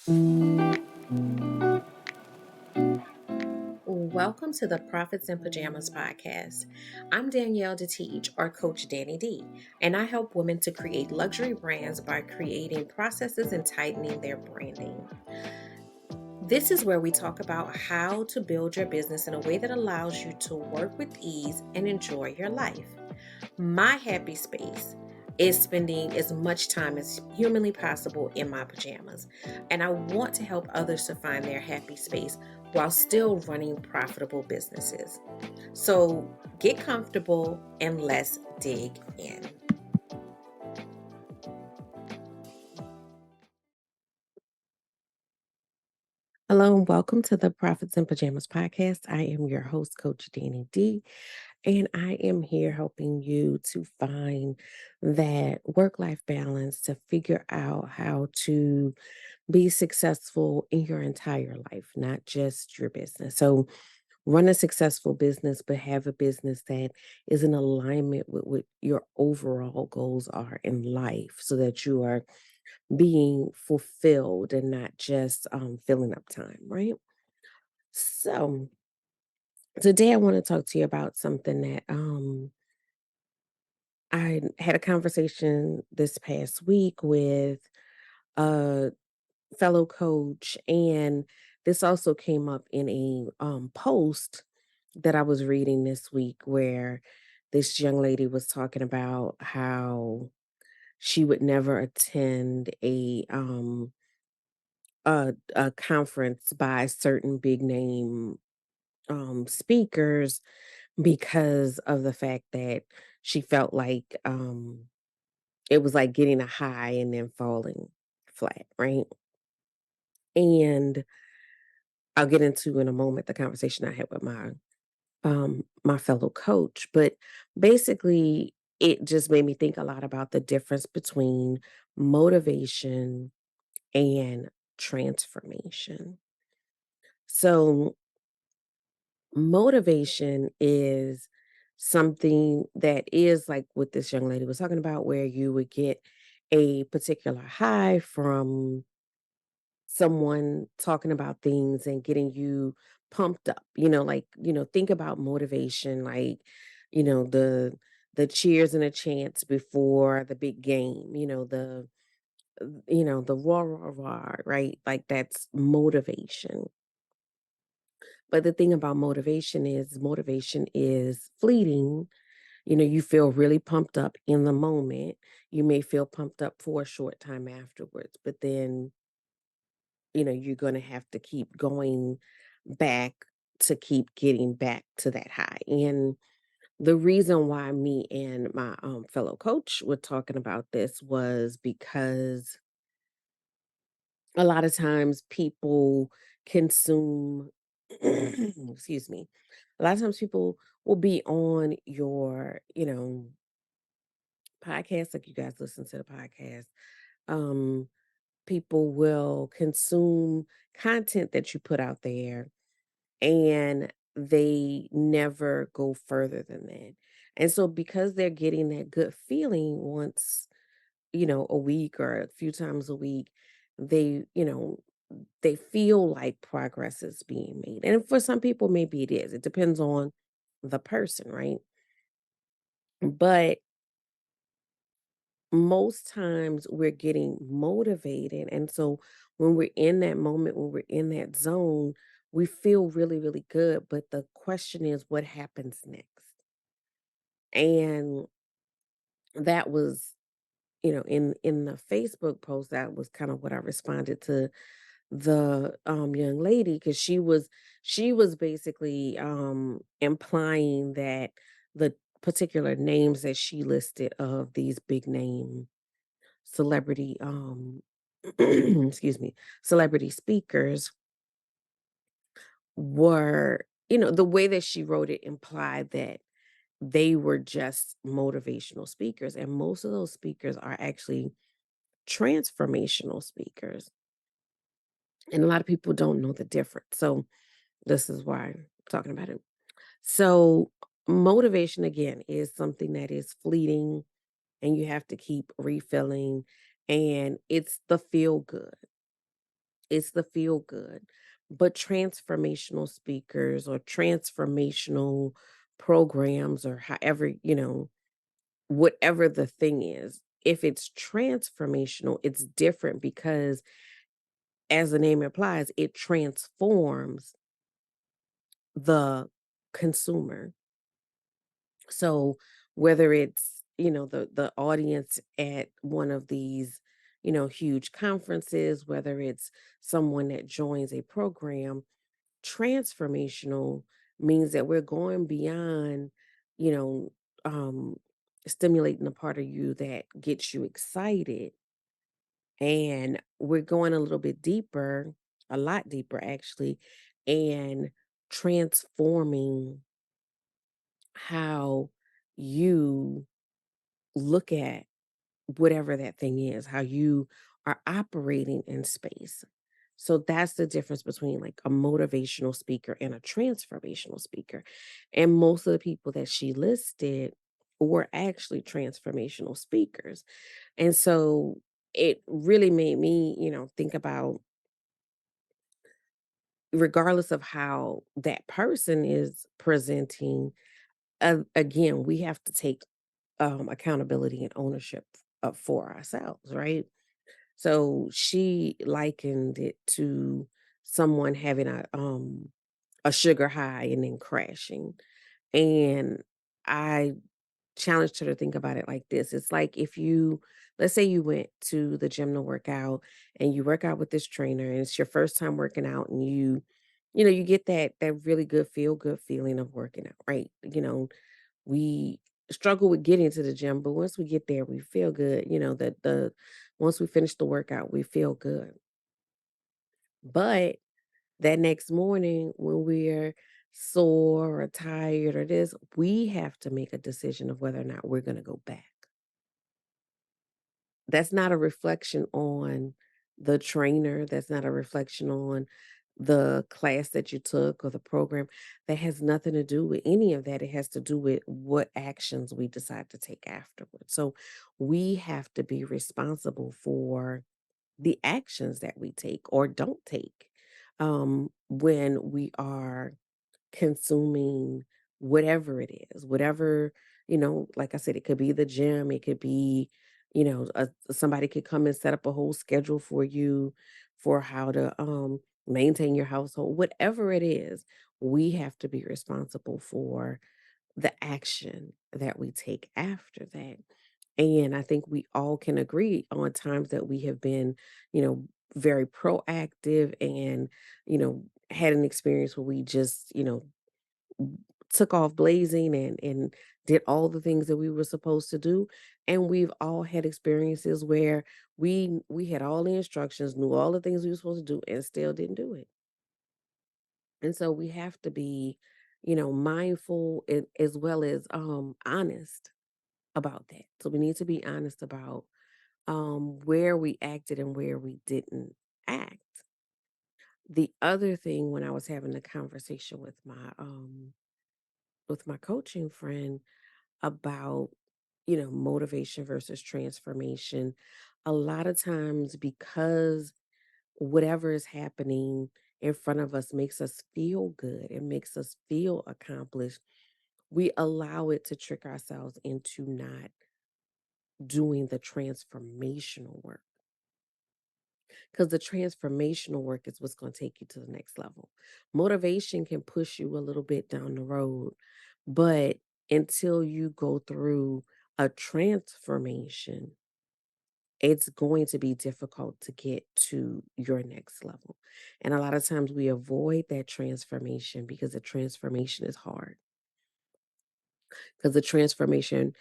Welcome to the Profits in Pajamas podcast. I'm Danielle D, or Coach Danni D, and I help women to create luxury brands by creating processes and tightening their branding. This is where we talk about how to build your business in a way that allows you to work with ease and enjoy your life. My happy space is spending as much time as humanly possible in my pajamas. And I want to help others to find their happy space while still running profitable businesses. So get comfortable and let's dig in. Hello and welcome to the Profits in Pajamas podcast. I am your host, Coach Danny D, and I am here helping you to find that work life balance to figure out how to be successful in your entire life, not just your business. So, run a successful business, but have a business that is in alignment with what your overall goals are in life so that you are being fulfilled and not just filling up time, right? So, today I want to talk to you about something that I had a conversation this past week with a fellow coach, and this also came up in a post that I was reading this week where this young lady was talking about how she would never attend a conference by certain big name speakers because of the fact that she felt like it was like getting a high and then falling flat, right? And I'll get into in a moment the conversation I had with my fellow coach, but basically it just made me think a lot about the difference between motivation and transformation. So motivation is something that is like what this young lady was talking about, where you would get a particular high from someone talking about things and getting you pumped up. Think about motivation, like, the cheers and the chants before the big game, the rah rah rah, right? Like that's motivation. But the thing about motivation is fleeting. You feel really pumped up in the moment. You may feel pumped up for a short time afterwards, but then, you're going to have to keep going back to keep getting back to that high. And the reason why me and my fellow coach were talking about this was because a lot of times people consume excuse me, a lot of times people will be on your podcast, like you guys listen to the podcast. um People will consume content that you put out there, and they never go further than that. And so because they're getting that good feeling once, a week or a few times a week, they feel like progress is being made. And for some people, maybe it is. It depends on the person, right? But most times we're getting motivated. And so when we're in that moment, when we're in that zone, we feel really, really good. But the question is, what happens next? And that was, in the Facebook post, that was kind of what I responded to the young lady, because she was basically implying that the particular names that she listed of these big name celebrity excuse me, celebrity speakers were, the way that she wrote it implied that they were just motivational speakers, and most of those speakers are actually transformational speakers, and a lot of people don't know the difference. So this is why I'm talking about it. So motivation again is something that is fleeting, and you have to keep refilling, and it's the feel good. It's the feel good. But transformational speakers or transformational programs or however, whatever the thing is, if it's transformational, it's different because as the name implies, it transforms the consumer. So whether it's, the audience at one of these, huge conferences, whether it's someone that joins a program, transformational means that we're going beyond, you know, um, stimulating the part of you that gets you excited. And we're going a little bit deeper, a lot deeper actually, and transforming how you look at whatever that thing is, how you are operating in space. So that's the difference between like a motivational speaker and a transformational speaker. And most of the people that she listed were actually transformational speakers. And so it really made me, think about regardless of how that person is presenting, again, we have to take accountability and ownership for ourselves, right? So she likened it to someone having a sugar high and then crashing. And I challenged her to think about it like this. It's like if you let's say you went to the gym to work out and you work out with this trainer and it's your first time working out and you get that really good feel good feeling of working out, right? We struggle with getting to the gym, but once we get there, we feel good. That the once we finish the workout, we feel good. But that next morning, when we're sore or tired or this, we have to make a decision of whether or not we're going to go back. That's not a reflection on the trainer. That's not a reflection on the class that you took or the program. That has nothing to do with any of that. It has to do with what actions we decide to take afterwards. So we have to be responsible for the actions that we take or don't take when we are consuming whatever it is, whatever, like I said, it could be the gym, it could be, somebody could come and set up a whole schedule for you for how to maintain your household, whatever it is, we have to be responsible for the action that we take after that. And I think we all can agree on times that we have been, very proactive and, had an experience where we just, took off blazing and did all the things that we were supposed to do. And we've all had experiences where we had all the instructions, knew all the things we were supposed to do, and still didn't do it. And so we have to be, mindful and as well as honest about that. So we need to be honest about where we acted and where we didn't act. The other thing when I was having a conversation with my coaching friend about, motivation versus transformation, a lot of times because whatever is happening in front of us makes us feel good, it makes us feel accomplished, we allow it to trick ourselves into not doing the transformational work. Because the transformational work is what's going to take you to the next level. Motivation can push you a little bit down the road, but until you go through a transformation, it's going to be difficult to get to your next level. And a lot of times we avoid that transformation because the transformation is hard. Because the transformation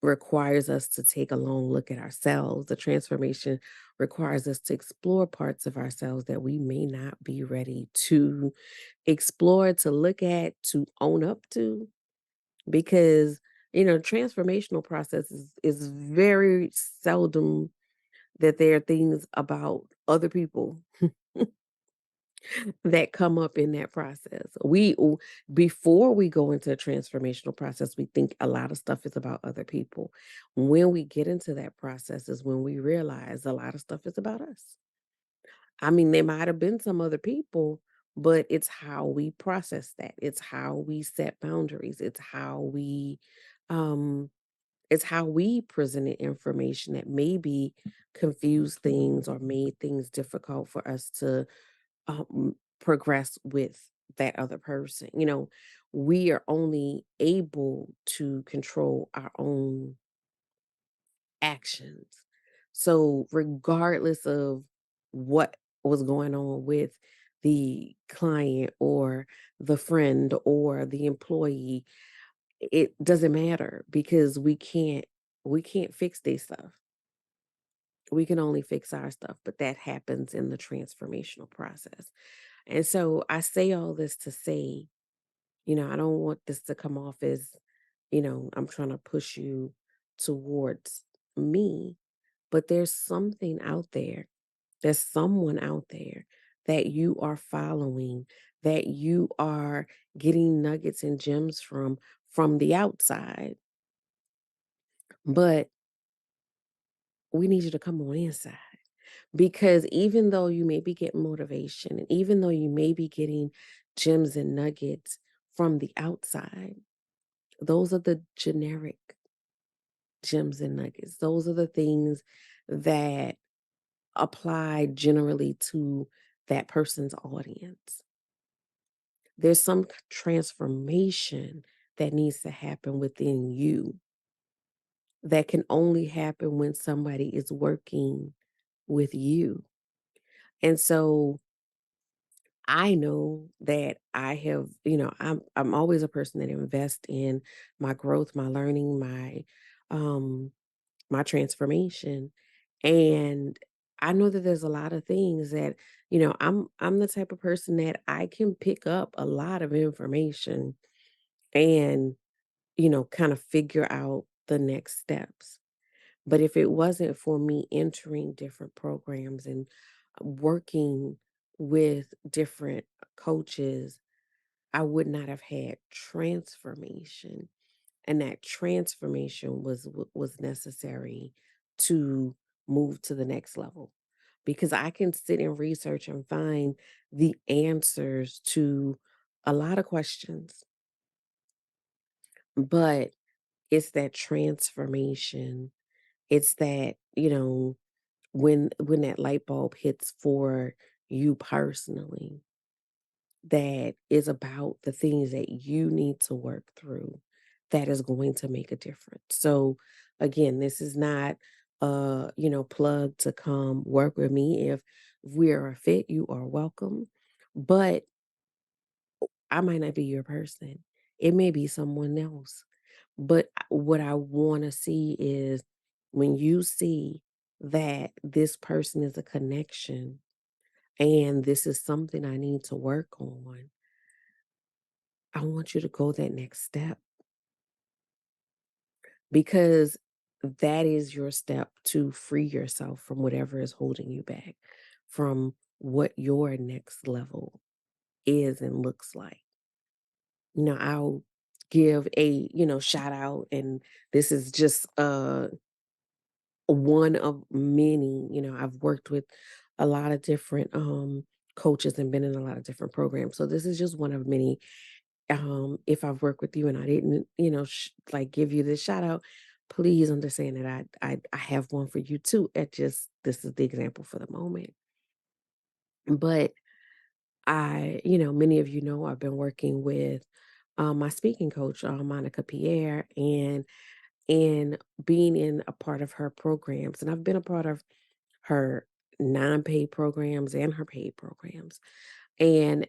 requires us to take a long look at ourselves. The transformation requires us to explore parts of ourselves that we may not be ready to explore, to look at, to own up to, because transformational process is very seldom that there are things about other people that come up in that process. Before we go into a transformational process, we think a lot of stuff is about other people. When we get into that process is when we realize a lot of stuff is about us. I mean, there might have been some other people, but it's how we process that. It's how we set boundaries. Um it's how we presented information that maybe confused things or made things difficult for us to progress with that other person. We are only able to control our own actions. So, regardless of what was going on with the client or the friend or the employee, it doesn't matter because we can't fix their stuff. We can only fix our stuff, but that happens in the transformational process. And so I say all this to say, I don't want this to come off as, I'm trying to push you towards me, but there's something out there. There's someone out there that you are following, that you are getting nuggets and gems from the outside. But we need you to come on inside. Because even though you may be getting motivation, and even though you may be getting gems and nuggets from the outside, those are the generic gems and nuggets. Those are the things that apply generally to that person's audience. There's some transformation that needs to happen within you that can only happen when somebody is working with you. And so I know that I have, I'm always a person that invests in my growth, my learning, um my transformation. And I know that there's a lot of things that, I'm the type of person that I can pick up a lot of information and, kind of figure out the next steps. But if it wasn't for me entering different programs and working with different coaches, I would not have had transformation. And that transformation was necessary to move to the next level. Because I can sit and research and find the answers to a lot of questions, but it's that transformation. It's that, when that light bulb hits for you personally, that is about the things that you need to work through that is going to make a difference. So again, this is not plug to come work with me. If we are a fit, you are welcome. But I might not be your person. It may be someone else. But what I want to see is when you see that this person is a connection and this is something I need to work on, I want you to go that next step because that is your step to free yourself from whatever is holding you back, from what your next level is and looks like. I'll give a, shout out, and this is just one of many. I've worked with a lot of different coaches and been in a lot of different programs. So this is just one of many. If I've worked with you and I didn't, like give you this shout out, please understand that I have one for you too. It just this is the example for the moment. But many of you know I've been working with my speaking coach, Monica Pierre, and being in a part of her programs. And I've been a part of her non-paid programs and her paid programs. And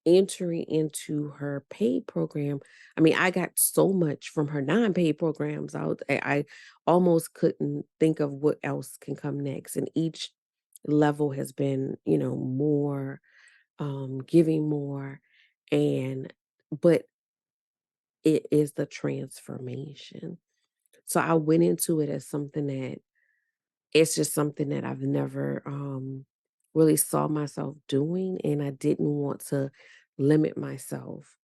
entering into her paid program, I mean, I got so much from her non-paid programs. I almost couldn't think of what else can come next. And each level has been, more, giving more, and but it is the transformation. So I went into it as something that it's just something that I've never really saw myself doing, and I didn't want to limit myself.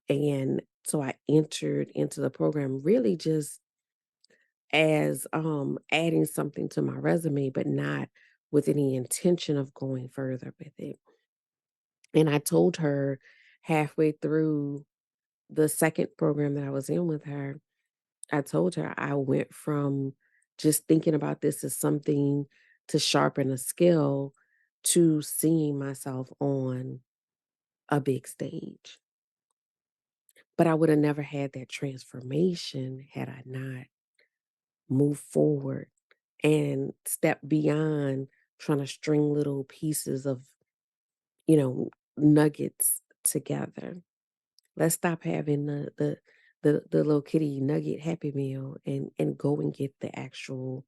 And so I entered into the program really just as adding something to my resume, but not with any intention of going further with it. And I told her halfway through the second program that I was in with her, I told her I went from just thinking about this as something to sharpen a skill to seeing myself on a big stage. But I would have never had that transformation had I not moved forward and stepped beyond trying to string little pieces of, nuggets together. Let's stop having the little kitty nugget happy meal and go and get the actual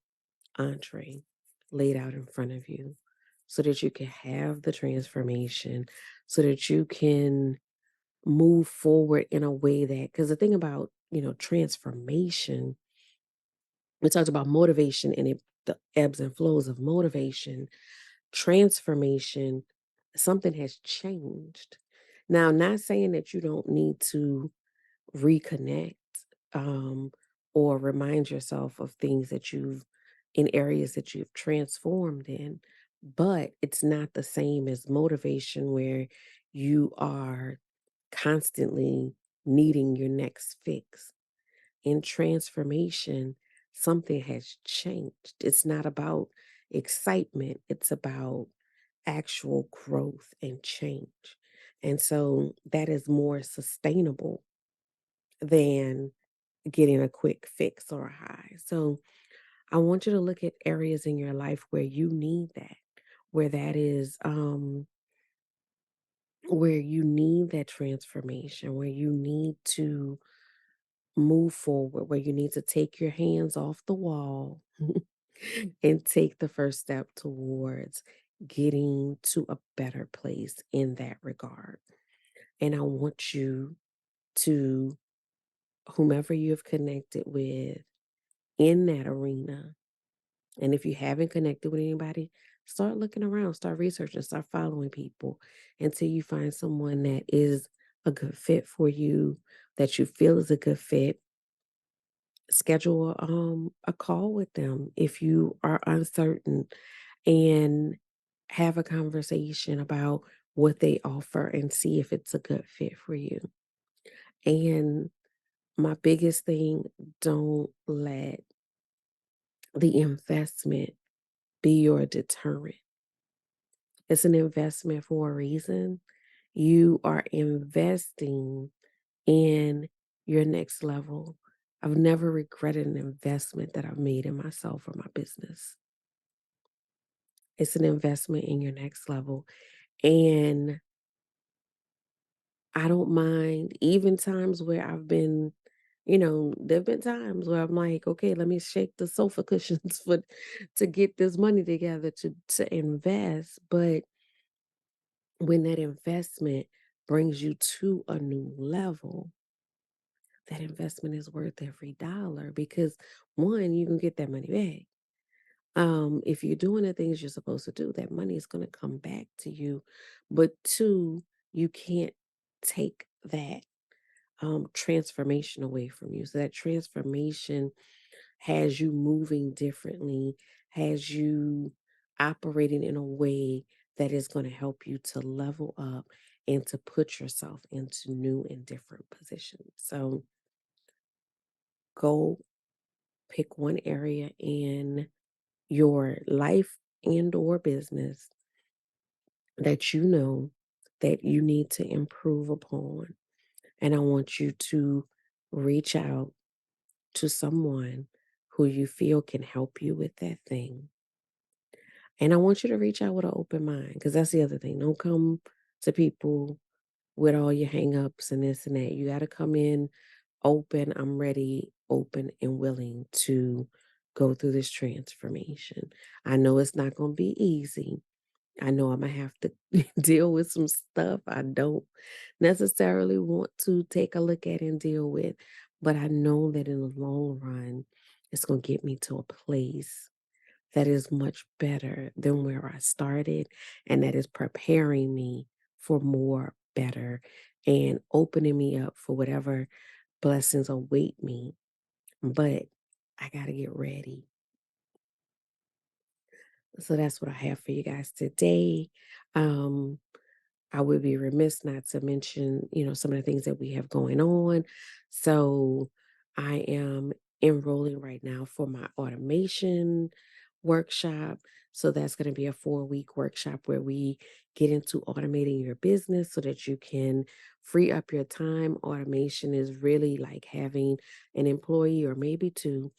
entree laid out in front of you so that you can have the transformation, so that you can move forward in a way that, because the thing about, transformation, we talked about motivation and the ebbs and flows of motivation, transformation, something has changed. Now, not saying that you don't need to reconnect, um, or remind yourself of things that you've in areas that you've transformed in, but it's not the same as motivation where you are constantly needing your next fix. In transformation, something has changed. It's not about excitement, it's about actual growth and change. And so that is more sustainable than getting a quick fix or a high. So I want you to look at areas in your life where you need that, where that is where you need that transformation, where you need to move forward, where you need to take your hands off the wall and take the first step towards getting to a better place in that regard. And I want you to, whomever you've connected with in that arena, and if you haven't connected with anybody, start looking around, start researching, start following people until you find someone that is a good fit for you, that you feel is a good fit. Schedule a call with them if you are uncertain and have a conversation about what they offer and see if it's a good fit for you. And my biggest thing, don't let the investment be your deterrent. It's an investment for a reason. You are investing in your next level. I've never regretted an investment that I've made in myself or my business. It's an investment in your next level. And I don't mind even times where I've been, there've been times where I'm like, okay, let me shake the sofa cushions for to get this money together to invest. But when that investment brings you to a new level, that investment is worth every dollar because one, you can get that money back. If you're doing the things you're supposed to do, that money is going to come back to you. But two, you can't take that transformation away from you. So that transformation has you moving differently, has you operating in a way that is going to help you to level up and to put yourself into new and different positions. So go pick one area in your life and or business that you know that you need to improve upon. And I want you to reach out to someone who you feel can help you with that thing. And I want you to reach out with an open mind because that's the other thing. Don't come to people with all your hangups and this and that. You got to come in open. I'm ready, open, and willing to go through this transformation. I know it's not going to be easy. I know I'm going to have to deal with some stuff I don't necessarily want to take a look at and deal with. But I know that in the long run, it's going to get me to a place that is much better than where I started, and that is preparing me for more better and opening me up for whatever blessings await me. But I got to get ready. So that's what I have for you guys today. Um, I would be remiss not to mention, some of the things that we have going on. So I am enrolling right now for my automation workshop. So that's going to be a 4-week workshop where we get into automating your business so that you can free up your time. Automation is really like having an employee or maybe two,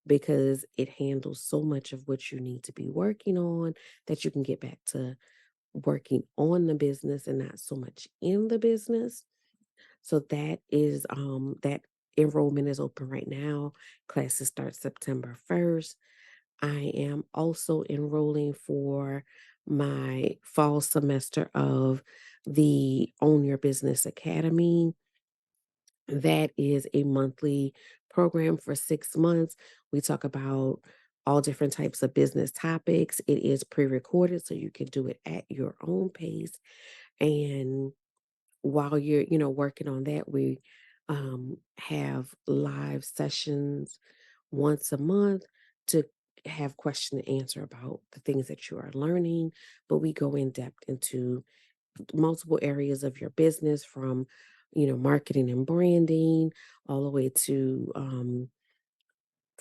because it handles so much of what you need to be working on that you can get back to working on the business and not so much in the business. So that enrollment is open right now. Classes start September 1st. I am also enrolling for my fall semester of the Own Your Business Academy. That is a monthly program for 6 months. We talk about all different types of business topics. It is pre-recorded, so you can do it at your own pace. And while you're, working on that, we have live sessions once a month to have question and answer about the things that you are learning. But we go in depth into multiple areas of your business, from marketing and branding all the way to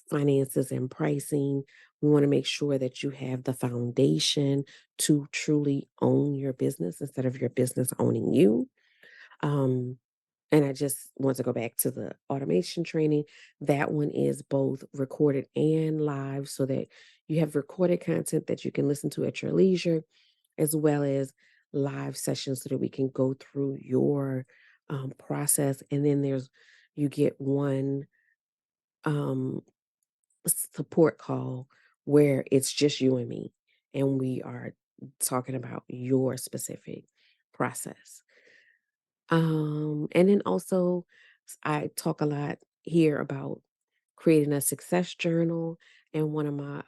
finances and pricing. We want to make sure that you have the foundation to truly own your business instead of your business owning you. um, and I just want to go back to the automation training. That one is both recorded and live, so that you have recorded content that you can listen to at your leisure, as well as live sessions so that we can go through your process. And then you get one um, support call where it's just you and me, and we are talking about your specific process. And then also, I talk a lot here about creating a success journal. And one of my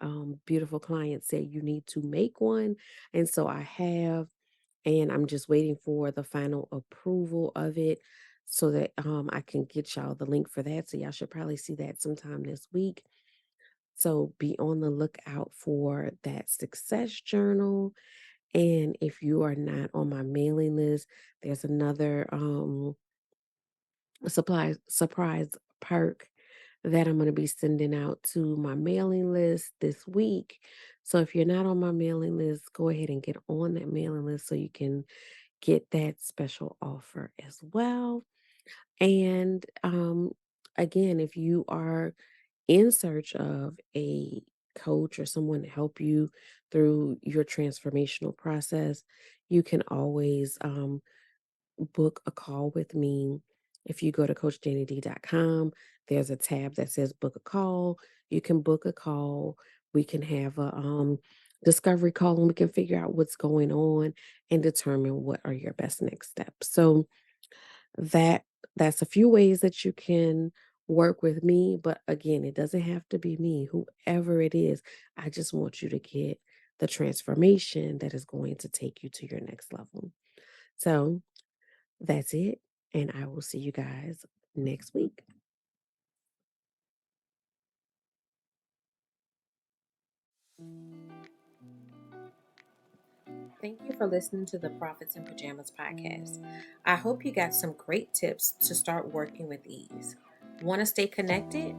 beautiful clients said, you need to make one. And so I have, and I'm just waiting for the final approval of it so that I can get y'all the link for that. So y'all should probably see that sometime this week. So be on the lookout for that success journal. And if you are not on my mailing list, there's another surprise perk that I'm going to be sending out to my mailing list this week. So if you're not on my mailing list, go ahead and get on that mailing list so you can get that special offer as well. And again, if you are in search of a coach or someone to help you through your transformational process, you can always book a call with me. If you go to coachdannid.com, there's a tab that says book a call. You can book a call. We can have a discovery call, and we can figure out what's going on and determine what are your best next steps. So that that's a few ways that you can work with me. But again, it doesn't have to be me, whoever it is. I just want you to get the transformation that is going to take you to your next level. So that's it. And I will see you guys next week. Thank you for listening to the Profits in Pajamas podcast. I hope you got some great tips to start working with ease. Want to stay connected?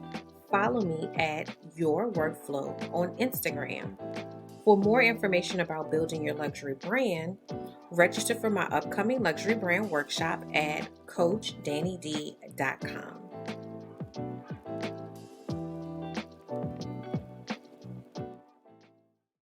Follow me at Your Workflow on Instagram. For more information about building your luxury brand, register for my upcoming luxury brand workshop at coachdannid.com.